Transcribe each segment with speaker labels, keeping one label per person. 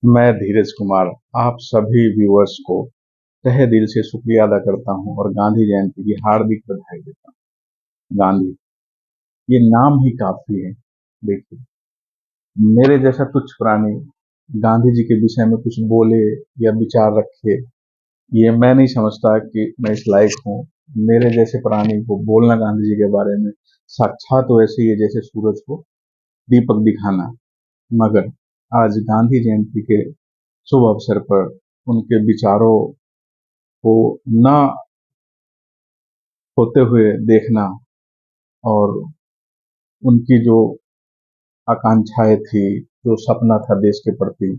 Speaker 1: मैं धीरज कुमार आप सभी व्यूअर्स को तहे दिल से शुक्रिया अदा करता हूं और गांधी जयंती की हार्दिक बधाई देता हूं। गांधी, ये नाम ही काफी है। देखिए, मेरे जैसा तुच्छ प्राणी गांधी जी के विषय में कुछ बोले या विचार रखे, ये मैं नहीं समझता कि मैं इस लायक हूँ। मेरे जैसे प्राणी को बोलना गांधी जी के बारे में साक्षात वैसे ही है जैसे सूरज को दीपक दिखाना। मगर आज गांधी जयंती के शुभ अवसर पर उनके विचारों को न होते हुए देखना और उनकी जो आकांक्षाएं थी, जो सपना था देश के प्रति,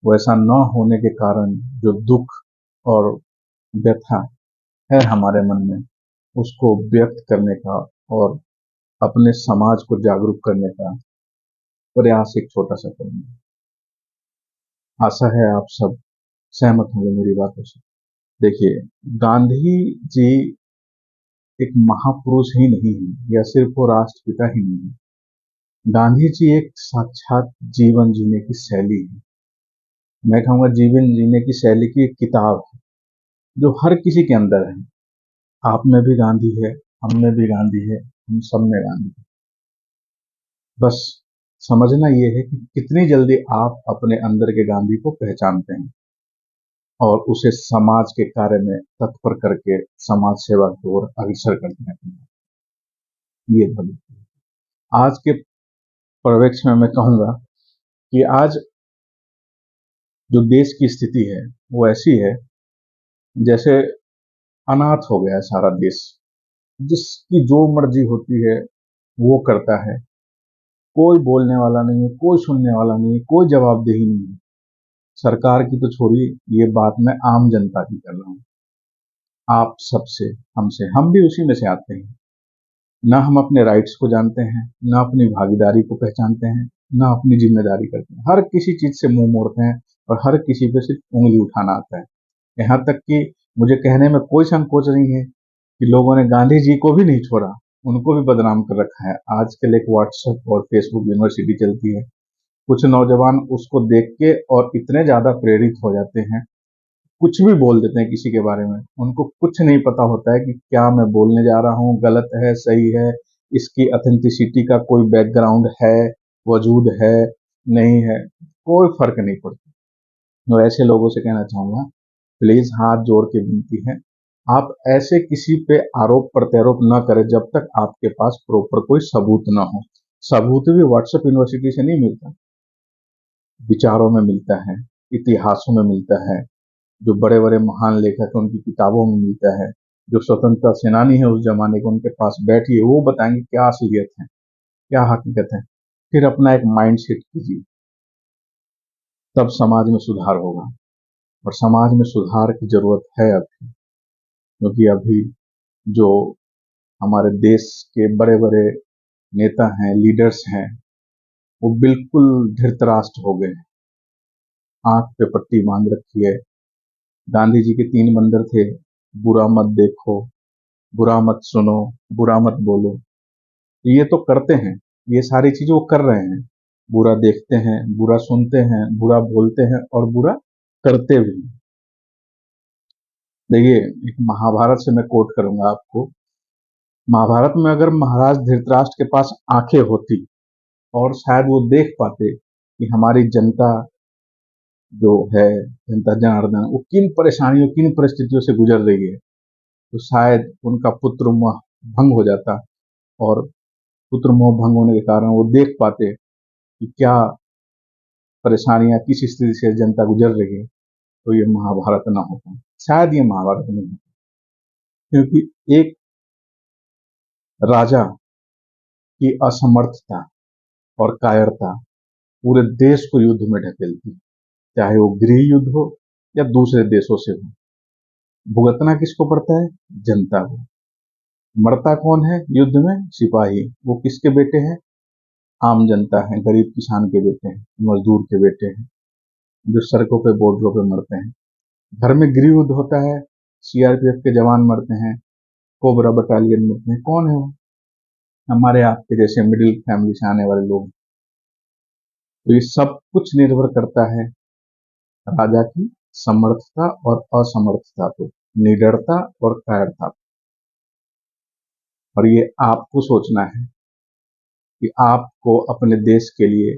Speaker 1: वैसा न होने के कारण जो दुख और व्यथा है हमारे मन में, उसको व्यक्त करने का और अपने समाज को जागरूक करने का प्रयास एक छोटा सा करेंगे। आशा है आप सब सहमत होंगे मेरी बातों से। देखिए, गांधी जी एक महापुरुष ही नहीं है या सिर्फ वो राष्ट्रपिता ही नहीं है। गांधी जी एक साक्षात जीवन जीने की शैली है। मैं कहूँगा जीवन जीने की शैली की एक किताब है जो हर किसी के अंदर है। आप में भी गांधी है, हम में भी गांधी है, हम सब में गांधी है। बस समझना ये है कि कितनी जल्दी आप अपने अंदर के गांधी को पहचानते हैं और उसे समाज के कार्य में तत्पर करके समाज सेवा की ओर अग्रसर करते हैं। ये बड़ी आज के परिप्रेक्ष्य में मैं कहूँगा कि आज जो देश की स्थिति है वो ऐसी है जैसे अनाथ हो गया है सारा देश। जिसकी जो मर्जी होती है वो करता है, कोई बोलने वाला नहीं है, कोई सुनने वाला नहीं है, कोई जवाबदेही नहीं है। सरकार की तो छोड़िए, ये बात मैं आम जनता की कर रहा हूँ, आप सबसे, हमसे। हम भी उसी में से आते हैं। ना हम अपने राइट्स को जानते हैं, ना अपनी भागीदारी को पहचानते हैं, ना अपनी जिम्मेदारी करते हैं। हर किसी चीज से मुंह मोड़ते हैं और हर किसी पे सिर्फ उंगली उठाना आता है। यहाँ तक कि मुझे कहने में कोई संकोच नहीं है कि लोगों ने गांधी जी को भी नहीं छोड़ा, उनको भी बदनाम कर रखा है। आजकल एक व्हाट्सएप और फेसबुक यूनिवर्सिटी चलती है। कुछ नौजवान उसको देख के और इतने ज्यादा प्रेरित हो जाते हैं, कुछ भी बोल देते हैं किसी के बारे में। उनको कुछ नहीं पता होता है कि क्या मैं बोलने जा रहा हूँ गलत है, सही है, इसकी ऑथेंटिसिटी का कोई बैकग्राउंड है, वजूद है, नहीं है, कोई फर्क नहीं पड़ता। मैं ऐसे लोगों से कहना चाहूंगा, प्लीज हाथ जोड़ के विनती है, आप ऐसे किसी पे आरोप प्रत्यारोप न करें जब तक आपके पास प्रॉपर कोई सबूत ना हो। सबूत भी व्हाट्सएप यूनिवर्सिटी से नहीं मिलता, विचारों में मिलता है, इतिहासों में मिलता है, जो बड़े बड़े महान लेखक हैं उनकी किताबों में मिलता है, जो स्वतंत्रता सेनानी है उस जमाने के, उनके पास बैठिए, वो बताएंगे क्या असलियत है, क्या हकीकत है। फिर अपना एक माइंड सेट कीजिए, तब समाज में सुधार होगा। और समाज में सुधार की जरूरत है अभी, क्योंकि अभी जो हमारे देश के बड़े बड़े नेता हैं, लीडर्स हैं, वो बिल्कुल धृतराष्ट्र हो गए हैं। आंख पे पट्टी बांध रखी है। गांधी जी के 3 मंत्र थे, बुरा मत देखो, बुरा मत सुनो, बुरा मत बोलो। ये तो करते हैं, ये सारी चीजें वो कर रहे हैं। बुरा देखते हैं, बुरा सुनते हैं, बुरा बोलते हैं और बुरा करते भी हैं। देखिए, एक महाभारत से मैं कोट करूंगा आपको। महाभारत में अगर महाराज धृतराष्ट्र के पास आंखें होती और शायद वो देख पाते कि हमारी जनता जो है, जनता जनार्दन, वो किन परेशानियों, किन परिस्थितियों से गुजर रही है, तो शायद उनका पुत्र मोह भंग हो जाता। और पुत्र मोह भंग होने के कारण वो देख पाते कि क्या परेशानियां, किस स्थिति से जनता गुजर रही है, तो ये महाभारत ना होता, शायद ये महाभारत नहीं होता। क्योंकि एक राजा की असमर्थता और कायरता पूरे देश को युद्ध में ढकेलती, चाहे वो गृह युद्ध हो या दूसरे देशों से हो। भुगतना किसको पड़ता है? जनता को। मरता कौन है युद्ध में? सिपाही। वो किसके बेटे हैं? आम जनता है, गरीब किसान के बेटे हैं, मजदूर के बेटे हैं, जो सड़कों पे, बॉर्डरों पे मरते हैं। घर में गृह युद्ध होता है, सीआरपीएफ के जवान मरते हैं, कोबरा बटालियन मरते हैं। कौन है वो? हमारे आपके जैसे मिडिल फैमिली से आने वाले लोग। तो ये सब कुछ निर्भर करता है राजा की समर्थता और असमर्थता पे, निडरता और कायरता पे। और ये आपको सोचना है कि आपको अपने देश के लिए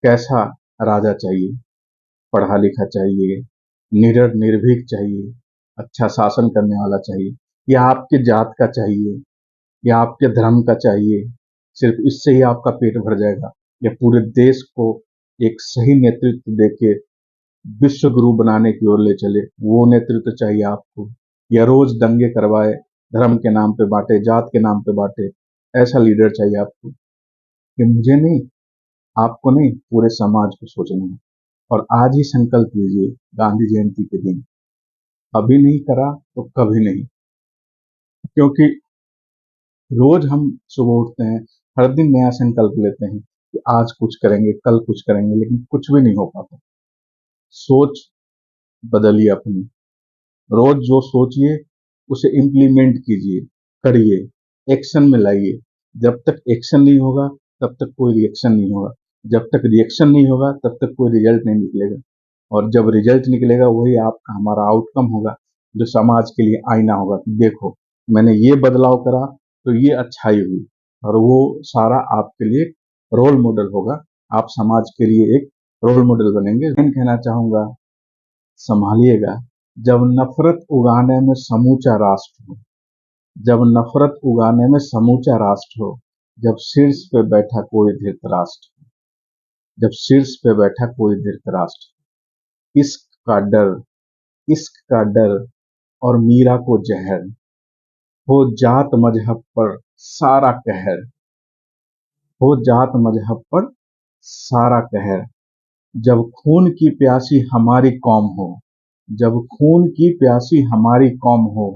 Speaker 1: कैसा राजा चाहिए। पढ़ा लिखा चाहिए, निडर निर्भीक चाहिए, अच्छा शासन करने वाला चाहिए, या आपके जात का चाहिए, या आपके धर्म का चाहिए। सिर्फ इससे ही आपका पेट भर जाएगा, या पूरे देश को एक सही नेतृत्व देके विश्व गुरु बनाने की ओर ले चले, वो नेतृत्व चाहिए आपको। या रोज दंगे करवाए, धर्म के नाम पे बांटे, जात के नाम पे बांटे, ऐसा लीडर चाहिए आपको। कि मुझे नहीं, आपको नहीं, पूरे समाज को सोचना है। और आज ही संकल्प लीजिए, गांधी जयंती के दिन, अभी नहीं करा तो कभी नहीं। क्योंकि रोज हम सुबह उठते हैं, हर दिन नया संकल्प लेते हैं कि आज कुछ करेंगे, कल कुछ करेंगे, लेकिन कुछ भी नहीं हो पाता। सोच बदलिए अपनी, रोज जो सोचिए उसे इम्प्लीमेंट कीजिए, करिए, एक्शन में लाइए। जब तक एक्शन नहीं होगा तब तक कोई रिएक्शन नहीं होगा, जब तक रिएक्शन नहीं होगा तब तक कोई रिजल्ट नहीं निकलेगा। और जब रिजल्ट निकलेगा वही आपका हमारा आउटकम होगा, जो समाज के लिए आईना होगा कि देखो मैंने ये बदलाव करा तो ये अच्छाई हुई। और वो सारा आपके लिए रोल मॉडल होगा, आप समाज के लिए एक रोल मॉडल बनेंगे। मैं कहना चाहूंगा, संभालिएगा, जब नफरत उगाने में समूचा राष्ट्र हो, जब नफरत उगाने में समूचा राष्ट्र हो, जब शीर्ष पे बैठा कोई धृतराष्ट्र, जब शीर्ष पे बैठा कोई धृतराष्ट्र, इश्क का डर, इश्क का डर और मीरा को जहर, हो जात मजहब पर सारा कहर, हो जात मजहब पर सारा कहर। जब खून की प्यासी हमारी कौम हो, जब खून की प्यासी हमारी कौम हो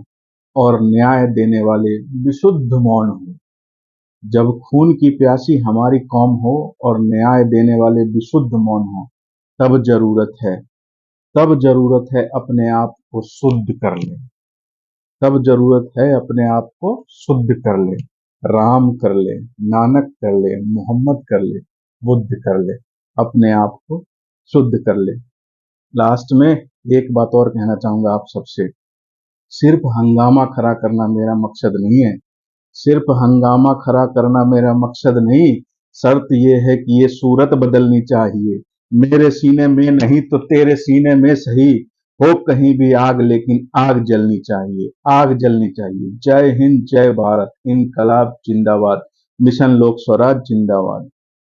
Speaker 1: और न्याय देने वाले विशुद्ध मौन हो, जब खून की प्यासी हमारी कौम हो और न्याय देने वाले विशुद्ध मौन हो, तब जरूरत है, तब जरूरत है अपने आप को शुद्ध कर ले, तब जरूरत है अपने आप को शुद्ध कर ले। राम कर ले, नानक कर ले, मोहम्मद कर ले, बुद्ध कर ले, अपने आप को शुद्ध कर ले। लास्ट में एक बात और कहना चाहूंगा आप सबसे, सिर्फ हंगामा खड़ा करना मेरा मकसद नहीं है, सिर्फ हंगामा खड़ा करना मेरा मकसद नहीं। शर्त यह है कि ये सूरत बदलनी चाहिए, मेरे सीने में नहीं तो तेरे सीने में सही, हो कहीं भी आग लेकिन आग जलनी चाहिए, आग जलनी चाहिए। जय हिंद, जय भारत, इनकलाब जिंदाबाद, मिशन लोक स्वराज जिंदाबाद।